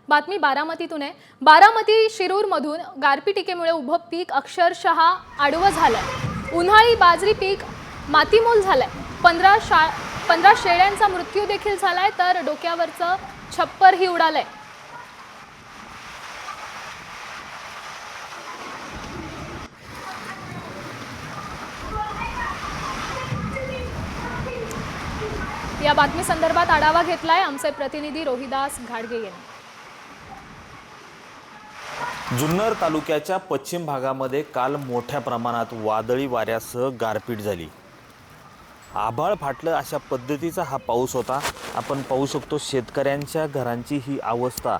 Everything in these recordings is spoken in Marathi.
बातमी बारामतीतून आहे। बारामती शिरूरमधून गारपिटीमुळे उभं पीक अक्षरशः आडवं झालंय। उन्हाळी बाजरी पीक मातीमोल झालंय। 15 शेळ्यांचा मृत्यू देखील झालाय, तर डोक्यावरचं छप्पर ही उडालंय। या बातमी संदर्भात आढावा घेतलाय आमचे प्रतिनिधी रोहिदास घाडगे यांनी। जुन्नर तालुक्याच्या पश्चिम भागामध्ये काल मोठ्या प्रमाणात वादळी वाऱ्यासह गारपीट झाली। आभाळ फाटलं अशा पद्धतीचा हा पाऊस होता। आपण पाहू शकतो शेतकऱ्यांच्या घरांची ही अवस्था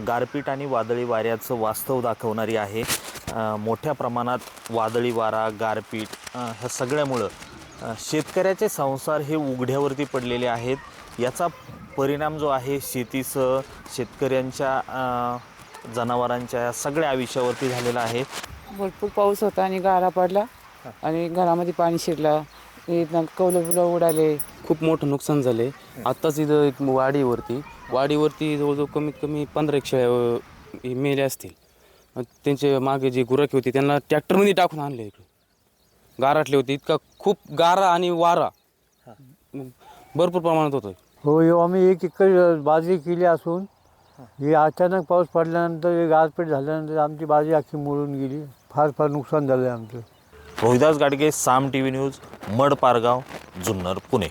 गारपीट आणि वादळी वाऱ्याचं वास्तव दाखवणारी आहे। मोठ्या प्रमाणात वादळी वारा, गारपीट ह्या सगळ्यामुळं शेतकऱ्याचे संसार हे उघड्यावरती पडलेले आहेत। याचा परिणाम जो आहे शेतीसह शेतकऱ्यांच्या जनावरांच्या सगळ्या आयुष्यावरती झालेला आहे। भरपूर पाऊस होता आणि गारा पडला आणि घरामध्ये पाणी शिरलं, कौलं उडाले, खूप मोठं नुकसान झाले। आत्ताच इथं एक वाडीवरती जवळजवळ कमीत कमी 15 शेळ्या मेले असतील। त्यांचे मागे जे गुराखी होती त्यांना ट्रॅक्टरमध्ये टाकून आणले। इकडे गाराटले होते, इतका खूप गारा आणि वारा भरपूर प्रमाणात होतो। हो, आम्ही 1 एकर बाजरी केली असून हे अचानक पाऊस पडल्यानंतर गारपीट झाल्यानंतर आमची बाजरी अख्खी मोडून गेली। फार नुकसान झालं आमचं। रोहिदास घाडगे, साम टीव्ही न्यूज, मड पारगाव, जुन्नर, पुणे।